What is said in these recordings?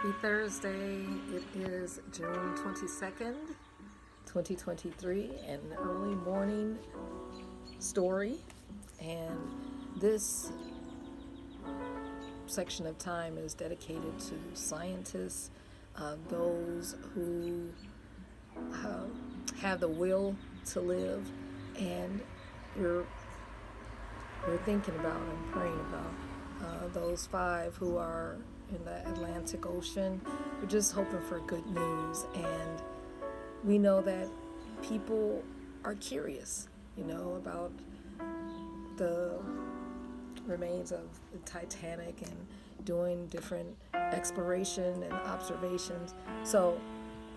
Happy Thursday. It is June 22nd, 2023, an early morning story. And this section of time is dedicated to scientists, those who have the will to live, and we're thinking about and praying about those 5 who are in the Atlantic Ocean. We're just hoping for good news, and we know that people are curious, about the remains of the Titanic and doing different exploration and observations. So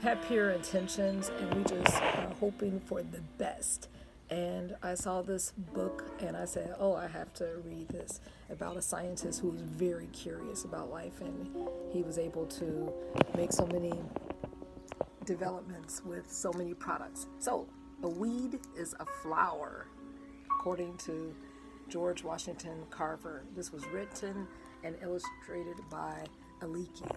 had pure intentions, and we just are hoping for the best. And I saw this book and I said, I have to read this, about a scientist who was very curious about life, and he was able to make so many developments with so many products. So a weed is a flower, according to George Washington Carver. This was written and illustrated by Aliki.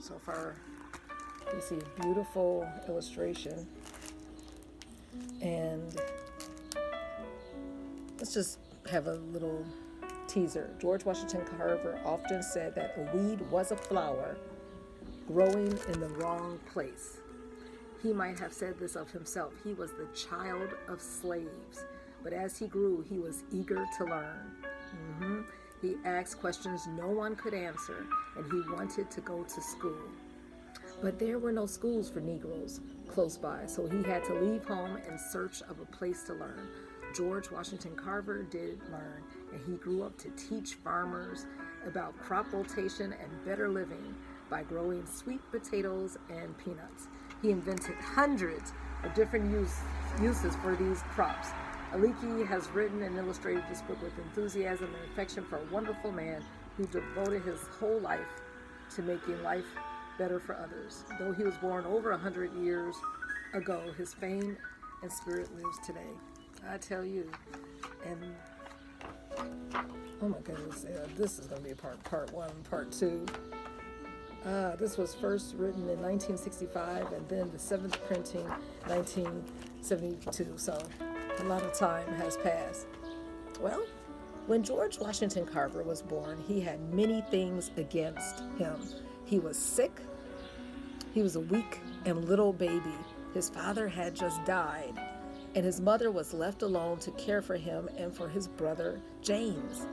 So far you see a beautiful illustration. And let's just have a little teaser. George Washington Carver often said that a weed was a flower growing in the wrong place. He might have said this of himself. He was the child of slaves, but as he grew, he was eager to learn. He asked questions no one could answer, and he wanted to go to school. But there were no schools for Negroes close by, so he had to leave home in search of a place to learn. George Washington Carver did learn, and he grew up to teach farmers about crop rotation and better living by growing sweet potatoes and peanuts. He invented hundreds of different uses for these crops. Aliki has written and illustrated this book with enthusiasm and affection for a wonderful man who devoted his whole life to making life better for others. Though he was born over 100 years ago, his fame and spirit lives today. I tell you. And oh my goodness, this is going to be part 1, part 2. This was first written in 1965, and then the 7th printing 1972. So a lot of time has passed. Well, when George Washington Carver was born, he had many things against him. He was sick. He was a weak and little baby. His father had just died, and his mother was left alone to care for him and for his brother James.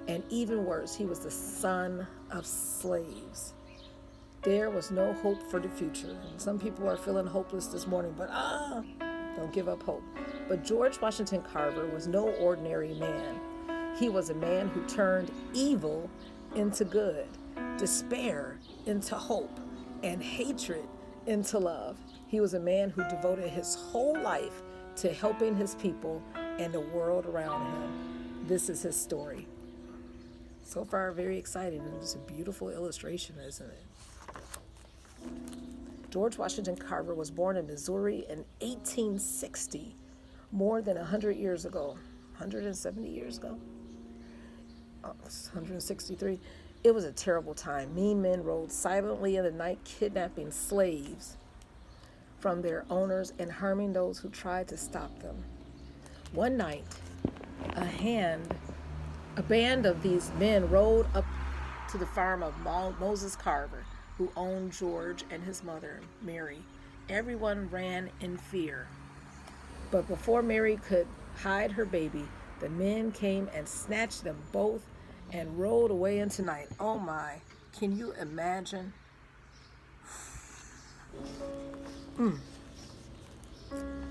And even worse, he was the son of slaves. There was no hope for the future. And some people are feeling hopeless this morning, but don't give up hope. But George Washington Carver was no ordinary man. He was a man who turned evil into good, despair into hope, and hatred into love. He was a man who devoted his whole life to helping his people and the world around him. This is his story. So far, very exciting, and it's a beautiful illustration, isn't it? George Washington Carver was born in Missouri in 1860, more than 100 years ago. 170 years ago? 163. It was a terrible time. Mean men rode silently in the night, kidnapping slaves from their owners and harming those who tried to stop them. One night, a band of these men rode up to the farm of Moses Carver, who owned George and his mother, Mary. Everyone ran in fear. But before Mary could hide her baby, the men came and snatched them both and rode away into night. Oh my, can you imagine?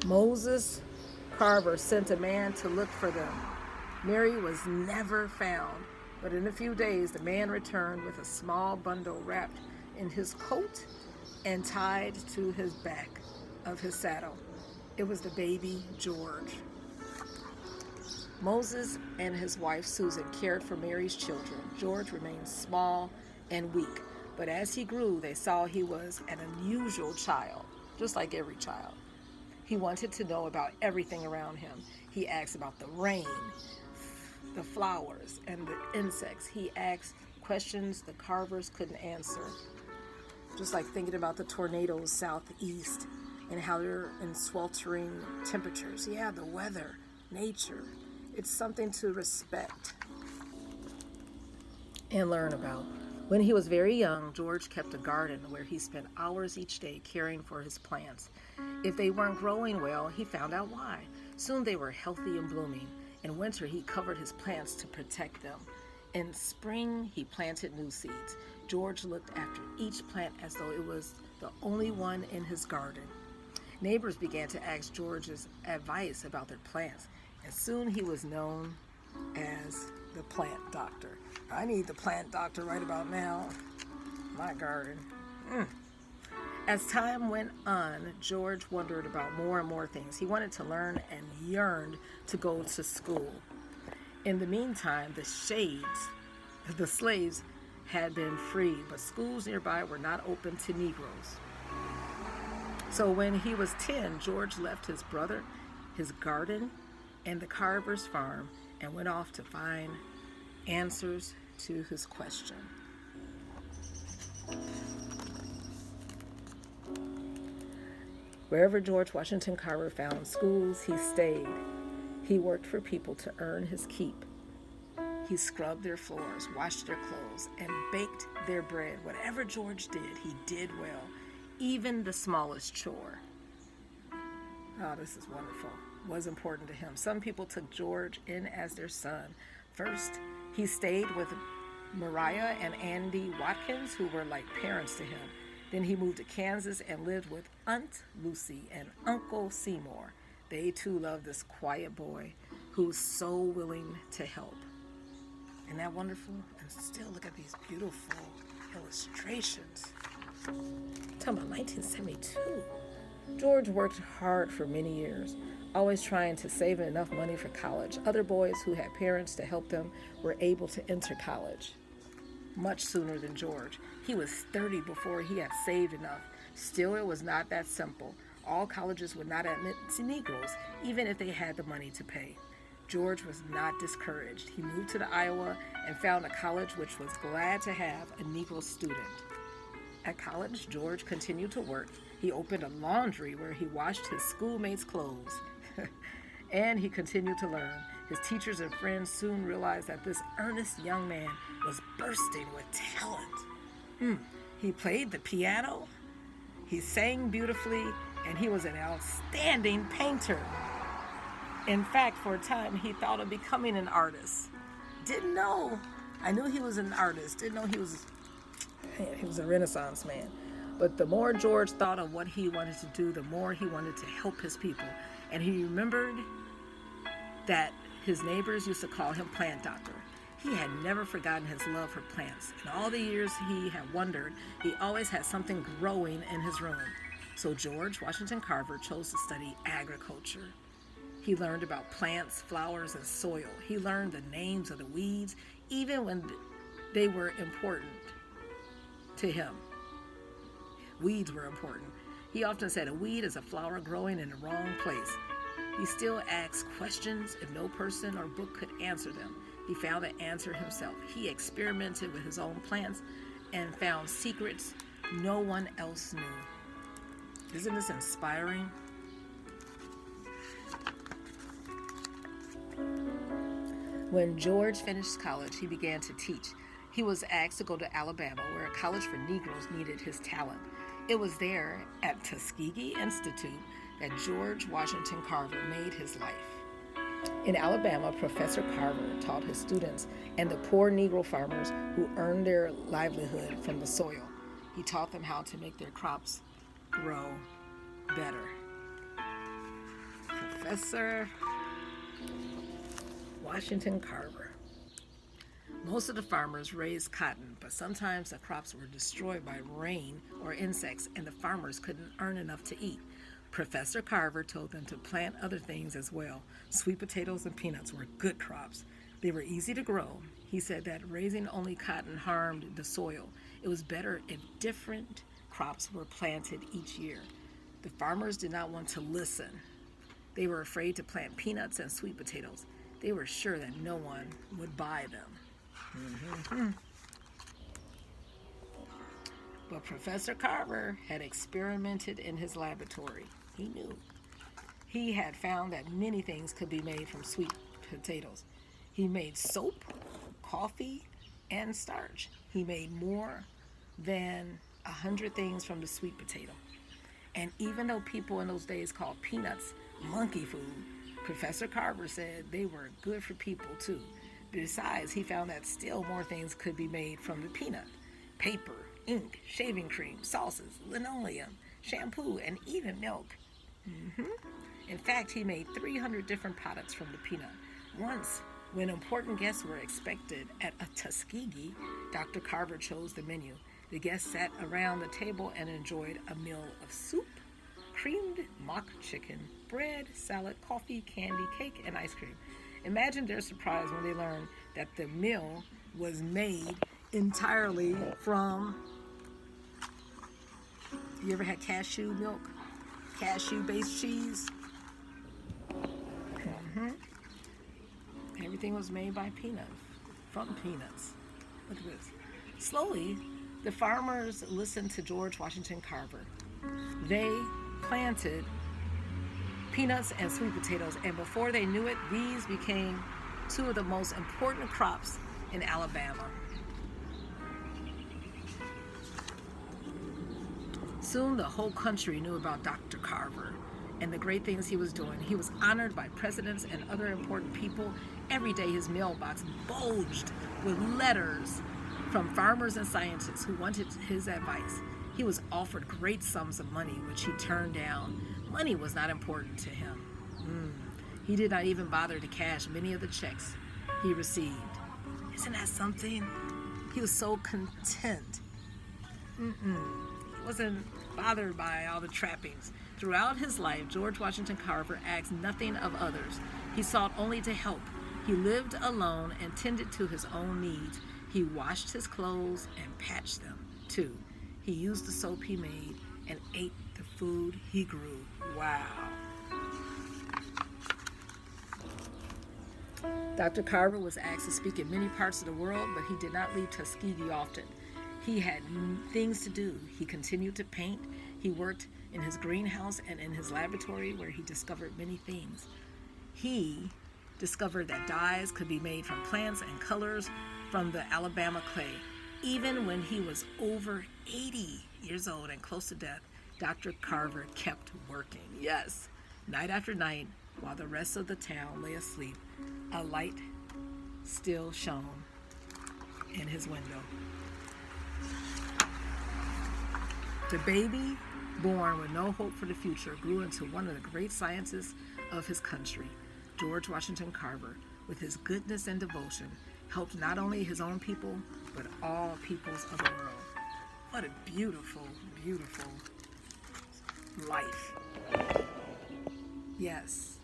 Moses Carver sent a man to look for them. Mary was never found, but in a few days the man returned with a small bundle wrapped in his coat and tied to his back of his saddle. It was the baby George. Moses and his wife Susan cared for Mary's children. George remained small and weak, but as he grew, they saw he was an unusual child, just like every child. He wanted to know about everything around him. He asked about the rain, the flowers, and the insects. He asked questions the Carvers couldn't answer. Just like thinking about the tornadoes southeast and how they're in sweltering temperatures. Yeah, the weather, nature. It's something to respect and learn about. When he was very young, George kept a garden where he spent hours each day caring for his plants. If they weren't growing well, he found out why. Soon they were healthy and blooming. In winter, he covered his plants to protect them. In spring, he planted new seeds. George looked after each plant as though it was the only one in his garden. Neighbors began to ask George's advice about their plants, and soon he was known as the plant doctor. I need the plant doctor right about now. My garden. As time went on, George wondered about more and more things. He wanted to learn and yearned to go to school. In the meantime, the slaves had been freed, but schools nearby were not open to Negroes. So when he was 10, George left his brother, his garden, and the Carver's farm and went off to find answers to his question. Wherever George Washington Carver found schools, he stayed. He worked for people to earn his keep. He scrubbed their floors, washed their clothes, and baked their bread. Whatever George did, he did well, even the smallest chore. Oh, this is wonderful. Was important to him. Some people took George in as their son. First, he stayed with Mariah and Andy Watkins, who were like parents to him. Then he moved to Kansas and lived with Aunt Lucy and Uncle Seymour. They too loved this quiet boy who's so willing to help. Isn't that wonderful? And still look at these beautiful illustrations. Talking about 1972. George worked hard for many years, always trying to save enough money for college. Other boys who had parents to help them were able to enter college much sooner than George. He was 30 before he had saved enough. Still, it was not that simple. All colleges would not admit to Negroes, even if they had the money to pay. George was not discouraged. He moved to Iowa and found a college which was glad to have a Negro student. At college, George continued to work. He opened a laundry where he washed his schoolmates' clothes. And he continued to learn. His teachers and friends soon realized that this earnest young man was bursting with talent. He played the piano, he sang beautifully, and he was an outstanding painter. In fact, for a time, he thought of becoming an artist. Didn't know. I knew he was an artist. Didn't know he was a Renaissance man. But the more George thought of what he wanted to do, the more he wanted to help his people. And he remembered that his neighbors used to call him Plant Doctor. He had never forgotten his love for plants. In all the years he had wandered, he always had something growing in his room. So George Washington Carver chose to study agriculture. He learned about plants, flowers, and soil. He learned the names of the weeds, even when they were important to him. Weeds were important. He often said a weed is a flower growing in the wrong place. He still asked questions if no person or book could answer them. He found the answer himself. He experimented with his own plants and found secrets no one else knew. Isn't this inspiring? When George finished college, he began to teach. He was asked to go to Alabama, where a college for Negroes needed his talent. It was there at Tuskegee Institute that George Washington Carver made his life. In Alabama, Professor Carver taught his students and the poor Negro farmers who earned their livelihood from the soil. He taught them how to make their crops grow better. Professor Washington Carver. Most of the farmers raised cotton, but sometimes the crops were destroyed by rain or insects, and the farmers couldn't earn enough to eat. Professor Carver told them to plant other things as well. Sweet potatoes and peanuts were good crops. They were easy to grow. He said that raising only cotton harmed the soil. It was better if different crops were planted each year. The farmers did not want to listen. They were afraid to plant peanuts and sweet potatoes. They were sure that no one would buy them. But Professor Carver had experimented in his laboratory. He knew. He had found that many things could be made from sweet potatoes. He made soap, coffee, and starch. He made more than 100 things from the sweet potato. And even though people in those days called peanuts monkey food, Professor Carver said they were good for people too. Besides, he found that still more things could be made from the peanut. Paper, ink, shaving cream, sauces, linoleum, shampoo, and even milk. In fact, he made 300 different products from the peanut. Once, when important guests were expected at a Tuskegee, Dr. Carver chose the menu. The guests sat around the table and enjoyed a meal of soup, creamed mock chicken, bread, salad, coffee, candy, cake, and ice cream. Imagine their surprise when they learned that the meal was made entirely from... You ever had cashew milk? Cashew-based cheese? Everything was made by peanuts, from peanuts. Look at this. Slowly, the farmers listened to George Washington Carver. They planted peanuts and sweet potatoes, and before they knew it, these became two of the most important crops in Alabama. Soon the whole country knew about Dr. Carver and the great things he was doing. He was honored by presidents and other important people. Every day his mailbox bulged with letters from farmers and scientists who wanted his advice. He was offered great sums of money, which he turned down. Money was not important to him. He did not even bother to cash many of the checks he received. Isn't that something? He was so content. He wasn't bothered by all the trappings. Throughout his life, George Washington Carver asked nothing of others. He sought only to help. He lived alone and tended to his own needs. He washed his clothes and patched them, too. He used the soap he made and ate the food he grew. Wow. Dr. Carver was asked to speak in many parts of the world, but he did not leave Tuskegee often. He had things to do. He continued to paint. He worked in his greenhouse and in his laboratory, where he discovered many things. He discovered that dyes could be made from plants and colors from the Alabama clay. Even when he was over 80 years old and close to death, Dr. Carver kept working. Yes, night after night, while the rest of the town lay asleep, a light still shone in his window. The baby, born with no hope for the future, grew into one of the great scientists of his country. George Washington Carver, with his goodness and devotion, helped not only his own people, but all peoples of the world. What a beautiful, beautiful life. Yes,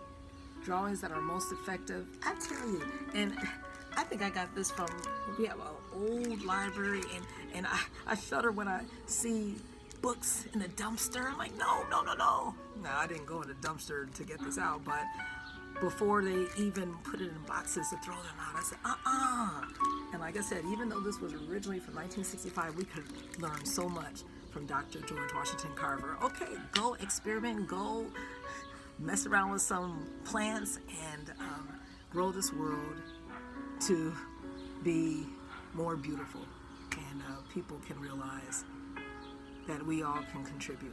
drawings that are most effective, I tell you. And I think I got this from, we have an old library, and I shudder when I see books in the dumpster. I'm like, no. No, I didn't go in the dumpster to get this out, but before they even put it in boxes to throw them out, I said, And like I said, even though this was originally from 1965, we could learn so much from Dr. George Washington Carver. Okay, go experiment, go mess around with some plants and grow this world to be more beautiful, and people can realize that we all can contribute.